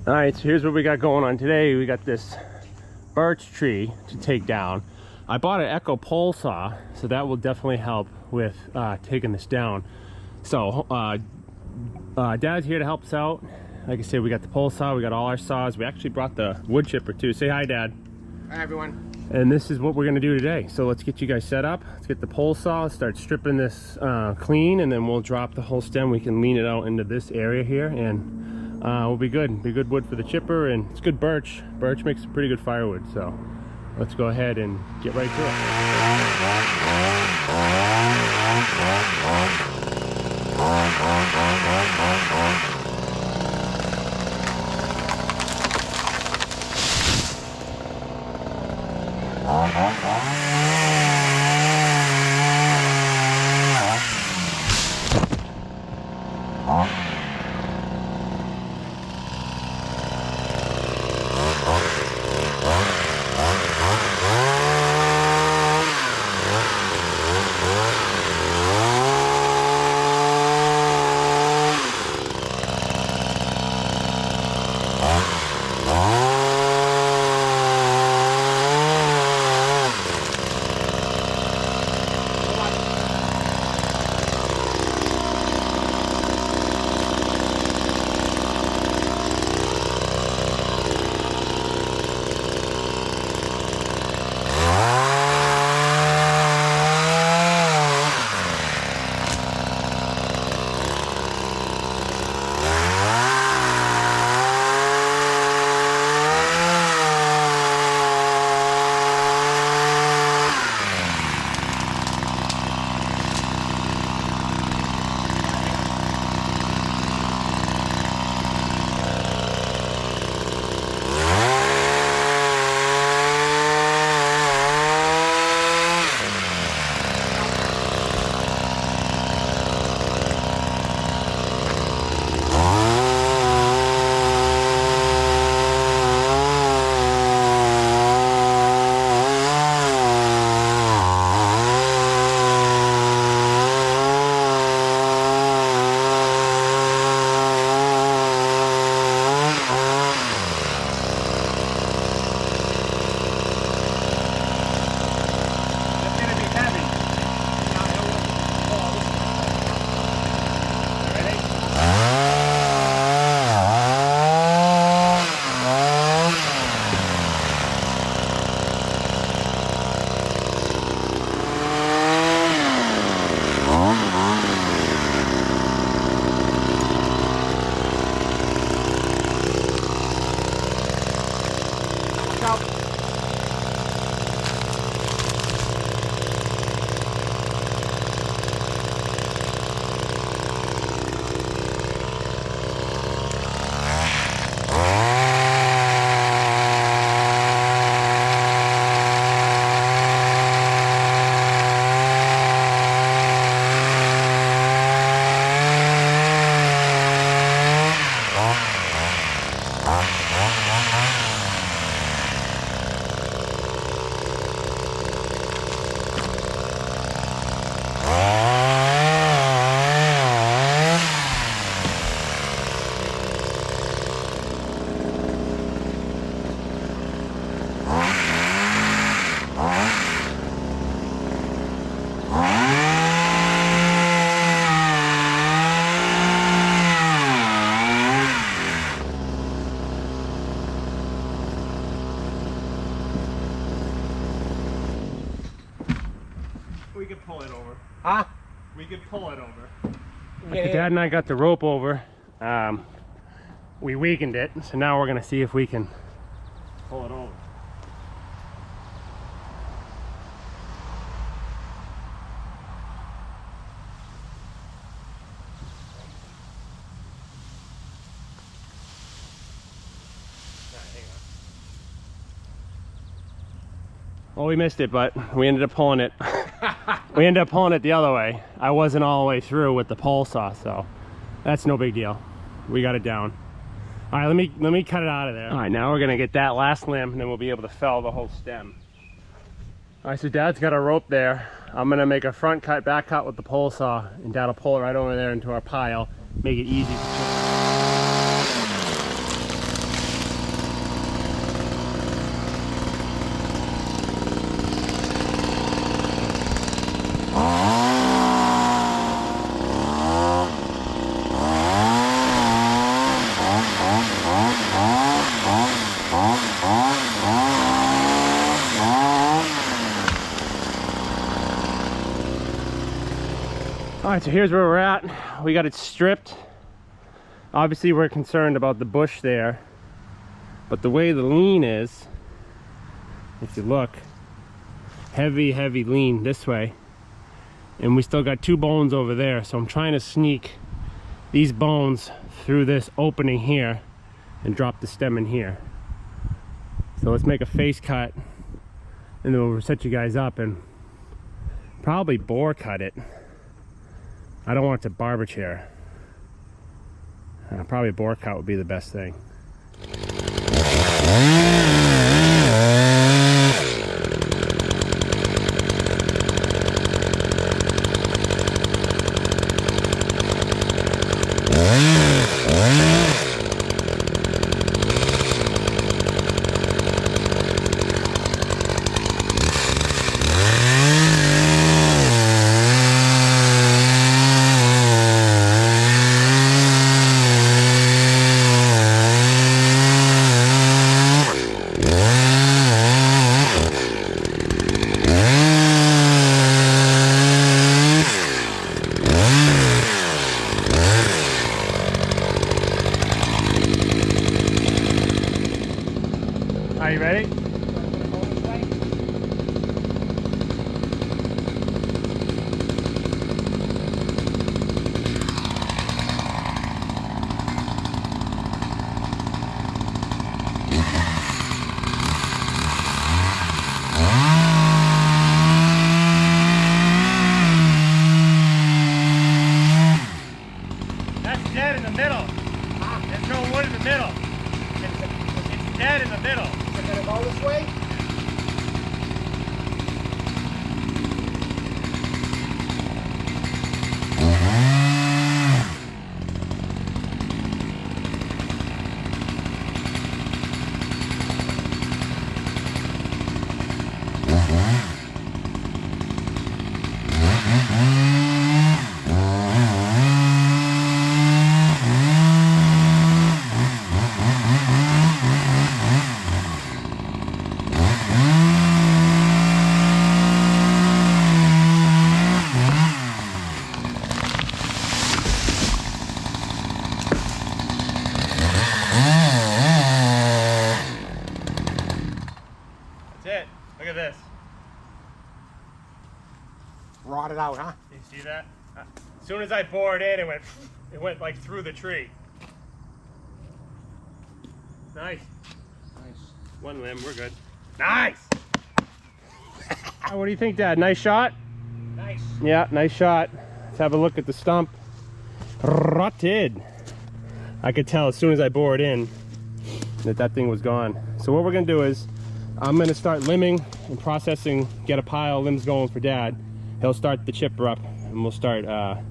All right, so here's what we got going on today. We got this birch tree to take down. I bought an Echo pole saw, so that will definitely help with taking this down. So Dad's here to help us out. Like I said, we got the pole saw, we got all our saws. We actually brought the wood chipper too. Say hi, Dad. Hi, everyone. And this is what we're gonna do today. So let's get you guys set up. Let's get the pole saw, start stripping this clean, and then we'll drop the whole stem. We can lean it out into this area here, and we'll be good. Be good wood for the chipper, and it's good birch. Birch makes a pretty good firewood, so let's go ahead and get right to it. We could pull it over. Huh? We could pull it over. Okay, Dad and I got the rope over. We weakened it, so now we're gonna see if we can pull it over. Well, we missed it, but we ended up pulling it. We ended up pulling it the other way. I wasn't all the way through with the pole saw, so that's no big deal. We got it down. All right, let me cut it out of there. All right, now we're gonna get that last limb, and then we'll be able to fell the whole stem. All right, so Dad's got a rope there. I'm gonna make a front cut, back cut with the pole saw, and Dad'll pull it right over there into our pile, make it easy to right, so here's where we're at. We got it stripped. Obviously we're concerned about the bush there, but the way the lean is, if you look, heavy lean this way, and we still got 2 bones over there, so I'm trying to sneak these bones through this opening here and drop the stem in here. So let's make a face cut, and then we'll set you guys up and probably bore cut it. I don't want it to barber chair. Probably bore cut would be the best thing. Are you ready? That's dead in the middle. There's no wood in the middle. It's dead in the middle. Gonna go this way? Look at this. Rotted out, huh? You see that? As soon as I bored in, it went like through the tree. Nice. Nice. One limb, we're good. Nice! What do you think, Dad? Nice shot? Nice. Yeah, nice shot. Let's have a look at the stump. Rotted. I could tell as soon as I bored in that thing was gone. So what we're gonna do is, I'm gonna start limbing and processing, get a pile of limbs going for Dad. He'll start the chipper up and we'll start, I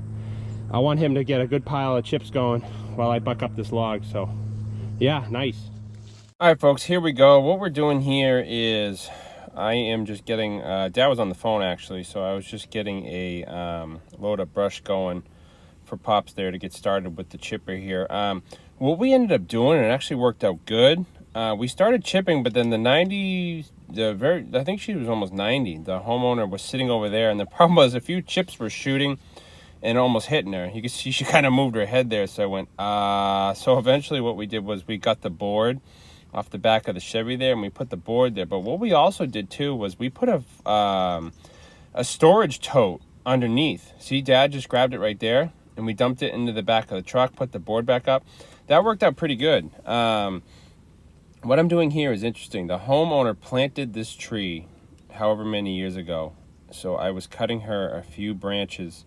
want him to get a good pile of chips going while I buck up this log, so yeah, nice. All right, folks, here we go. What we're doing here is I am just getting, Dad was on the phone actually, so I was just getting a load of brush going for Pops there to get started with the chipper here. What we ended up doing, and it actually worked out good, we started chipping, but then I think she was almost 90. The homeowner was sitting over there, and the problem was a few chips were shooting and almost hitting her. You can see she kind of moved her head there, so I went, so eventually what we did was we got the board off the back of the Chevy there, and we put the board there. But what we also did too was we put a storage tote underneath. See, Dad just grabbed it right there, and we dumped it into the back of the truck, put the board back up. That worked out pretty good. What I'm doing here is interesting. The homeowner planted this tree however many years ago. So I was cutting her a few branches.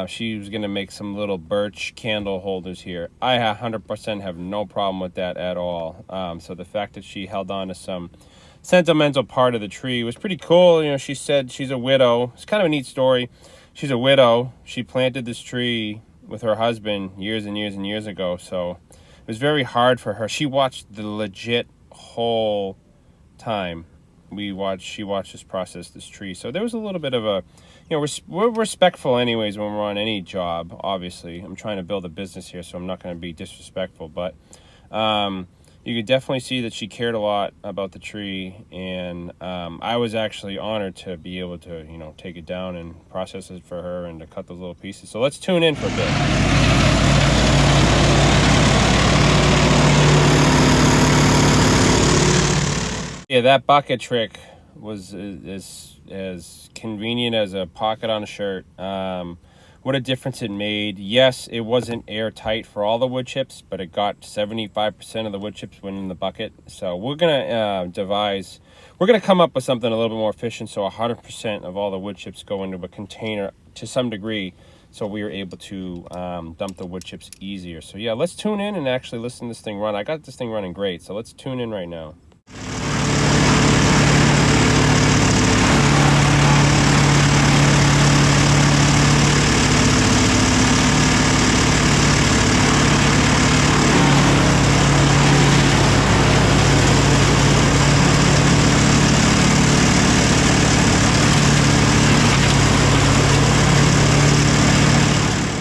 She was going to make some little birch candle holders here. I 100% have no problem with that at all. So the fact that she held on to some sentimental part of the tree was pretty cool. You know, she said she's a widow. It's kind of a neat story. She's a widow. She planted this tree with her husband years and years and years ago. So it was very hard for her. She watched the legit whole time. She watched us process this tree. So there was a little bit of a, you know, we're respectful anyways when we're on any job, obviously. I'm trying to build a business here, so I'm not going to be disrespectful. But, you you could definitely see that she cared a lot about the tree, and I was actually honored to be able to, you know, take it down and process it for her and to cut those little pieces. So let's tune in for a bit. Yeah, that bucket trick was as convenient as a pocket on a shirt. What a difference it made. Yes, it wasn't airtight for all the wood chips, but it got 75% of the wood chips went in the bucket. So we're gonna we're gonna come up with something a little bit more efficient, so 100% of all the wood chips go into a container to some degree, so we are able to dump the wood chips easier. So yeah, let's tune in and actually listen to this thing run. I got this thing running great, so let's tune in right now.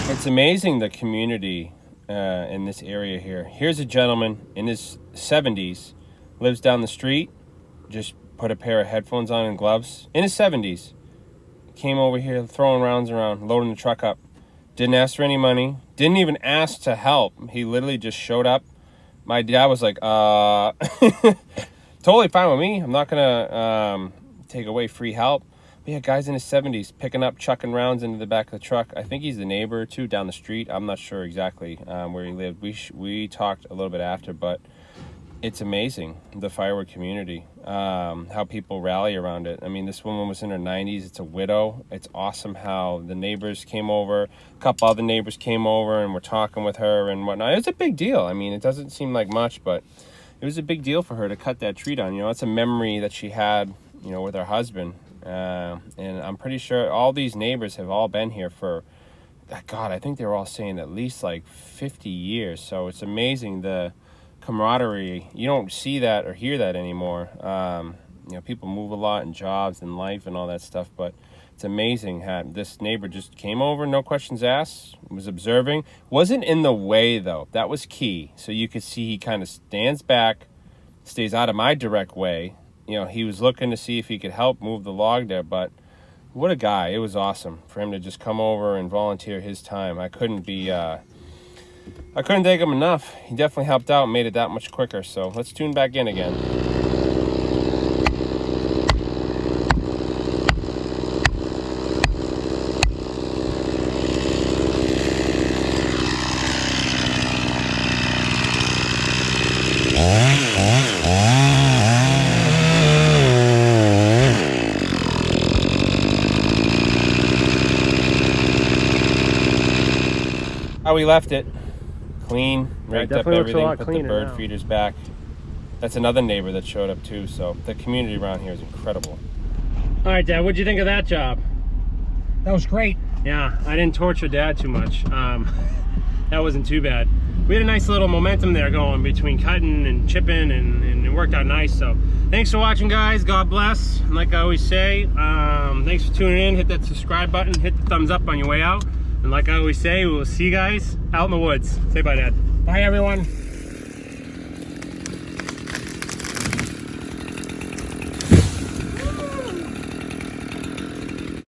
It's amazing, the community in this area here. Here's a gentleman in his 70s, lives down the street, just put a pair of headphones on and gloves. In his 70s, came over here throwing rounds around, loading the truck up. Didn't ask for any money, didn't even ask to help. He literally just showed up. My dad was like, totally fine with me. I'm not gonna take away free help. But yeah, guy's in his 70s picking up, chucking rounds into the back of the truck. I think he's the neighbor or two down the street. I'm not sure exactly where he lived. We talked a little bit after, but it's amazing, the firewood community, how people rally around it. I mean, this woman was in her 90s. It's a widow. It's awesome how the neighbors came over. A couple other neighbors came over and were talking with her and whatnot. It was a big deal. I mean, it doesn't seem like much, but it was a big deal for her to cut that tree down. You know, it's a memory that she had, you know, with her husband. And I'm pretty sure all these neighbors have all been here for, God, I think they were all saying at least like 50 years. So it's amazing, the camaraderie. You don't see that or hear that anymore. You know, people move a lot in jobs and life and all that stuff, but it's amazing how this neighbor just came over, no questions asked, was observing, wasn't in the way though. That was key. So you could see he kind of stands back, stays out of my direct way. You know, he was looking to see if he could help move the log there, but what a guy. It was awesome for him to just come over and volunteer his time. I couldn't thank him enough. He definitely helped out and made it that much quicker. So let's tune back in again. How we left it, clean, raked up everything, put the bird feeders back. That's another neighbor that showed up too, so the community around here is incredible. All right, Dad, what'd you think of that job? That was great. Yeah, I didn't torture Dad too much. That wasn't too bad. We had a nice little momentum there going between cutting and chipping, and it worked out nice. So thanks for watching, guys. God bless. And like I always say, thanks for tuning in. Hit that subscribe button, hit the thumbs up on your way out. And like I always say, we will see you guys out in the woods. Say bye, Dad. Bye, everyone.